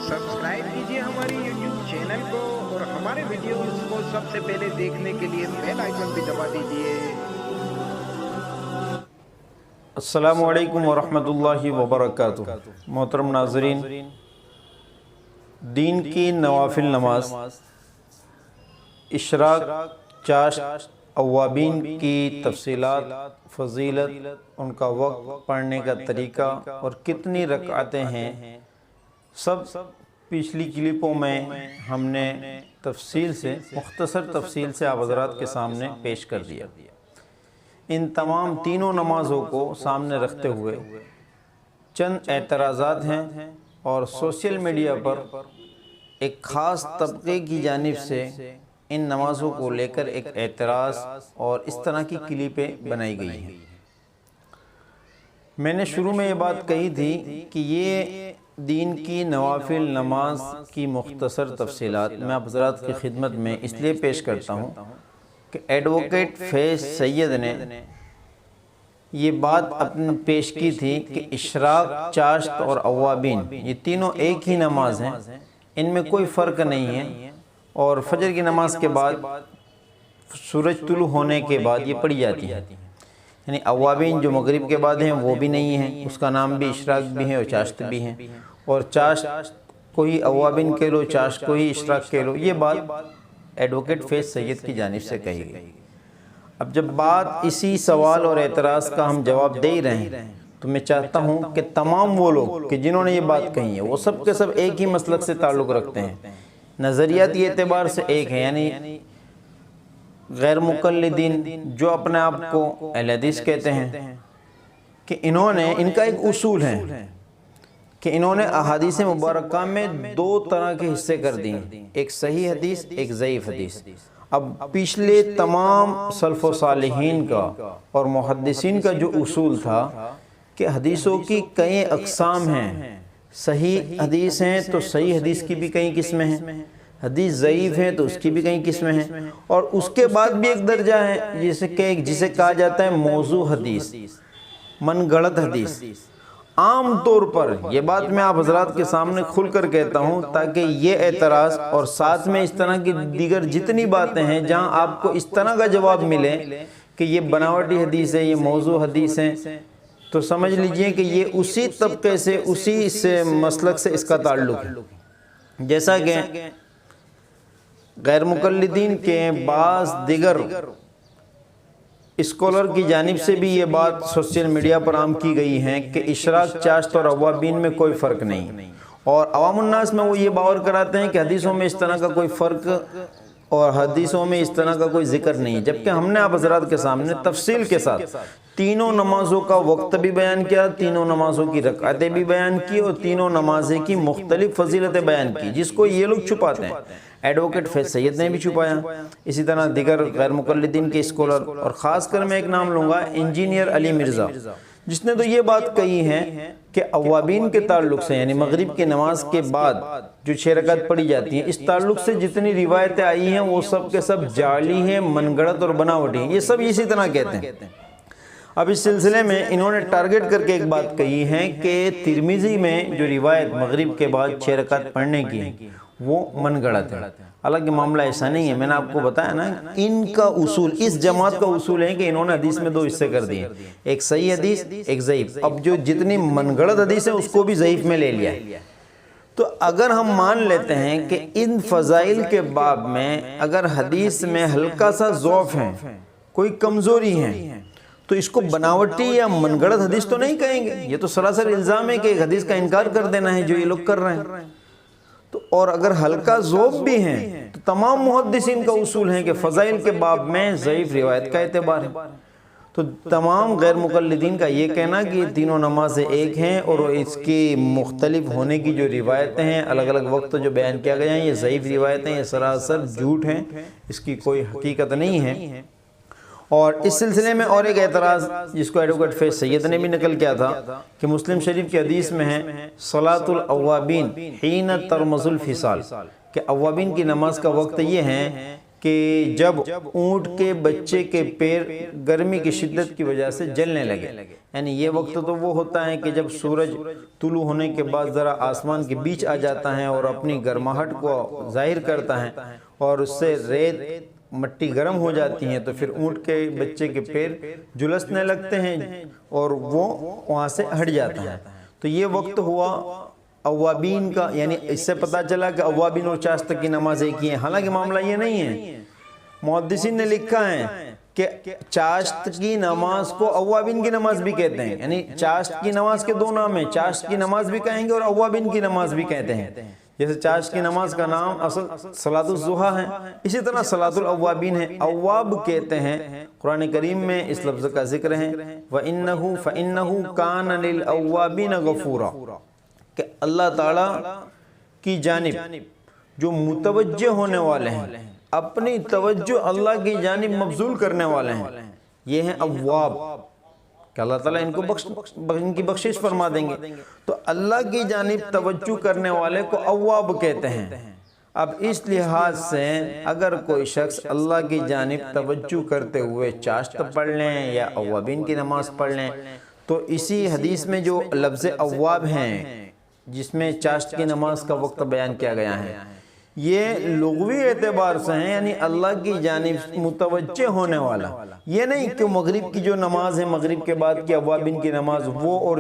Subscribe कीजिए हमारी YouTube channel को और हमारे वीडियोस को सबसे पहले देखने के लिए बेल आइकन भी दबा दीजिए। अस्सलामु अलैकुम वरहमतुल्लाहि वबरकातुहू। मोहतरम नाज़रीन, दीन की नवाफिल नमाज, इशराक, चाश्त, अव्वाबीन की तफसीलात, फ़ज़ीलत, उनका वक्त, पढ़ने का तरीका और कितनी रकातें हैं, सब पिछली क्लिपों में हमने तफसील से, मुख्तसर तफसील से आप हज़रात के सामने पेश कर दिया। इन तमाम तीनों नमाज़ों को सामने रखते हुए चंद एतराज़ात हैं और सोशल मीडिया पर एक ख़ास तबके की जानिब से इन नमाज़ों को लेकर एक एतराज़ और इस तरह की क्लिपें बनाई गई हैं। मैंने शुरू में ये बात कही थी कि ये दीन की नवाफिल नमाज की मुख्तसर तफसीलात मैं आप हज़रात की खिदमत में इसलिए पेश करता हूँ कि एडवोकेट फैज़ सैयद ने ये बात अपनी पेश की थी कि इशराक, चाश्त और अव्वाबीन ये तीनों एक ही नमाज हैं, इनमें कोई फ़र्क नहीं है और फजर की नमाज के बाद, सूरज तुलू होने के बाद ये पढ़ी जाती है। यानी अव्वाबीन जो मगरिब के बाद हैं वो भी नहीं है, उसका नाम भी इशराक भी है और चाश्त भी है। और चाश्त को ही अव्वाबीन कह लो, चाश्त को ही इशराक कह लो, ये बात एडवोकेट फैज़ सैयद की जानिब से कही गई। अब जब बात इसी सवाल और एतराज़ का हम जवाब दे ही रहे हैं तो मैं चाहता हूँ कि तमाम वो लोग कि जिन्होंने ये बात कही है वो सब के सब एक ही मसलक से ताल्लुक़ रखते हैं, नज़रियाती एतबार से एक है, यानी गैर मुक़ल्लिदीन जो अपने आप को अहले हदीस कहते हैं कि इन्होंने, इनका एक उसूल है कि इन्होंने अहादीस मुबारका में दो तरह के हिस्से कर दिए, एक सही हदीस, एक ज़ईफ़ हदीस। अब पिछले तमाम सल्फ़ व सालिहीन का और मुहद्दिसीन का जो उसूल था कि हदीसों की कई अक़साम हैं, सही हदीस हैं तो सही हदीस की भी कई किस्में हैं, हदीस ज़ईफ़ है तो उसकी भी कई किस्में हैं, और उसके बाद भी एक दर्जा है जिसे कहा जाता है मौजू हदीस, मनगढ़ंत हदीस। आम तौर पर ये बात मैं आप हज़रात के सामने खुल कर कहता हूँ ताकि ये एतराज़ और साथ में इस तरह की दीगर जितनी बातें हैं जहाँ आपको इस तरह का जवाब मिले कि ये बनावटी हदीस है, ये मौजू हदीस है, तो समझ लीजिए कि ये उसी तबके से, उसी से मसलक से इसका ताल्लुक़ है। जैसा कि गैर मुक़ल्लिदीन के बाज़ दिगर स्कॉलर की जानिब से भी ये बात सोशल मीडिया पर आम की गई है कि इशराक, चाश्त और अव्वाबीन में कोई फ़र्क नहीं, और अवामुन्नास में वो ये बावर कराते हैं कि हदीसों में इस तरह का कोई फ़र्क और हदीसों में इस तरह का कोई ज़िक्र नहीं है। जबकि हमने आप हज़रात के सामने तफसील के साथ तीनों नमाज़ों का वक्त भी बयान किया, तीनों नमाज़ों की रकातें भी बयान की और तीनों नमाज़ें की मुख्तलिफ़ फजीलतें बयान की, जिसको ये लोग छुपाते हैं। एडवोकेट फैज़ सैयद ने भी छुपाया, इसी तरह दिगर गैर मुक़ल्लिदीन के स्कॉलर, और ख़ास कर मैं एक नाम लूँगा, इंजीनियर अली मिर्ज़ा, जिसने तो ये बात कही है कि अव्वाबीन के ताल्लुक़ से, यानी मगरिब की नमाज के बाद जो 6 रकात पढ़ी जाती हैं, इस ताल्लुक़ से जितनी रिवायतें आई हैं वो सब के सब जाली हैं, मनगढ़ंत और बनावटी हैं, ये सब इसी तरह कहते हैं। अब इस सिलसिले में इन्होंने टारगेट करके एक बात कही है कि तिरमिज़ी में जो रिवायत मगरिब के बाद 6 रकात पढ़ने की है वो मनगढ़ंत है। हालांकि मामला ऐसा नहीं है, मैंने आपको बताया ना, इनका उसूल, इस जमात का उसूल है कि इन्होंने हदीस में दो हिस्से कर दिए, एक सही हदीस, एक ज़ईफ़। अब जो जितनी मनगढ़ंत हदीस है उसको भी ज़ईफ़ में ले लिया है। तो अगर हम मान लेते हैं कि इन फ़ज़ाइल के बाब में अगर हदीस में हल्का सा ज़ौफ़ है, कोई कमज़ोरी है, तो इसको बनावटी या मनगढ़ंत हदीस तो नहीं कहेंगे, ये तो सरासर इल्ज़ाम है कि एक हदीस का इनकार कर देना है जो ये लोग कर रहे हैं। तो और अगर हल्का ज़ौफ़ भी हैं तो तमाम मुहद्दिसीन का उसूल है कि फ़ज़ाइल के बाब में ज़ईफ़ रिवायत का एतबार है। तो तमाम गैर मुक़ल्लिदीन का ये कहना कि तीनों नमाज़ें एक हैं और इसकी मुख्तलिफ होने की जो रिवायतें हैं, अलग अलग वक्त जो बयान किया गया है, ये ज़ईफ़ रिवायतें, ये सरासर झूठ हैं, इसकी कोई हकीकत नहीं है। और इस सिलसिले में और एक एतराज़ जिसको एडवोकेट फैज़ सैयद ने भी नकल किया था कि मुस्लिम शरीफ की हदीस में है सलातुल अव्वाबीन हीन तरमजुल फिसाल, कि अव्वाबीन की नमाज का वक्त ये है کہ جب اونٹ کے بچے کے پیر گرمی کی شدت کی وجہ سے جلنے لگے، یعنی یہ وقت تو وہ ہوتا ہے کہ جب سورج طلوع ہونے کے بعد ذرا آسمان کے بیچ آ جاتا ہے اور اپنی گرماہٹ کو ظاہر کرتا ہے اور اس سے ریت مٹی گرم ہو جاتی ہیں، تو پھر اونٹ کے بچے کے پیر جلسنے لگتے ہیں اور وہ وہاں سے ہٹ جاتا ہے۔ تو یہ وقت ہوا اوابین کا، یعنی اس سے پتہ چلا کہ اوابین اور چاشت کی نماز ایک ہی ہے، حالانکہ معاملہ یہ نہیں ہے۔ محدثین نے لکھا ہے کہ چاشت کی نماز کو اوابین کی نماز بھی کہتے ہیں، یعنی چاشت کی نماز کے دو نام ہیں، چاشت کی نماز بھی کہیں گے اور اوابین کی نماز بھی کہتے ہیں۔ جیسے چاشت کی نماز کا نام اصل صلاۃ الضحیٰ ہے، اسی طرح صلاۃ الاوابین ہے۔ اواب کہتے ہیں، قرآن کریم میں اس لفظ کا ذکر ہے وَإِنَّهُ فَإِنَّهُ كَانَ لِلْأَوَّابِينَ غَفُورًا، کہ اللہ تعالیٰ کی جانب جو متوجہ ہونے والے ہیں، اپنی توجہ اللہ کی جانب مبذول کرنے والے ہیں، یہ ہیں اواب، کہ اللہ تعالیٰ ان کی بخشش فرما دیں گے۔ تو اللہ کی جانب توجہ کرنے والے کو اواب کہتے ہیں۔ اب اس لحاظ سے اگر کوئی شخص اللہ کی جانب توجہ کرتے ہوئے چاشت پڑھ لیں یا اوابین کی نماز پڑھ لیں، تو اسی حدیث میں جو لفظ اواب ہیں جس میں چاشت کی نماز کا وقت بیان کیا گیا ہے، یہ لغوی اعتبار سے ہیں، یعنی اللہ کی جانب متوجہ ہونے والا۔ یہ نہیں کہ مغرب کی جو نماز ہے، مغرب کے بعد کی اوابین کی نماز، وہ اور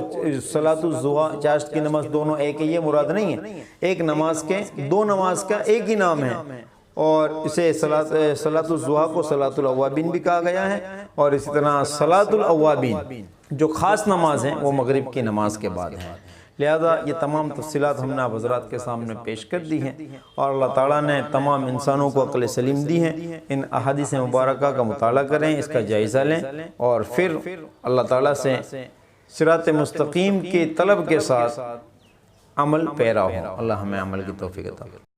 صلاۃ الضحیٰ چاشت کی نماز دونوں ایک ہے، یہ مراد نہیں ہے۔ ایک نماز کے دو نماز کا ایک ہی نام ہے، اور اسے صلاۃ الضحیٰ کو صلاۃ الاوابین بھی کہا گیا ہے، اور اسی طرح صلاۃ الاوابین جو خاص نماز ہے وہ مغرب کی نماز کے بعد ہے۔ لہذا یہ تمام تفصیلات ہم نے آپ حضرات کے سامنے پیش کر دی ہیں، اور اللہ تعالیٰ نے تمام انسانوں کو عقل سلیم دی ہے۔ ان احادیث مبارکہ کا مطالعہ کریں، اس کا جائزہ لیں، اور پھر اللہ تعالیٰ سے صراط مستقیم کی طلب کے ساتھ عمل پیرا ہو۔ اللہ ہمیں عمل کی توفیق عطا فرمائے۔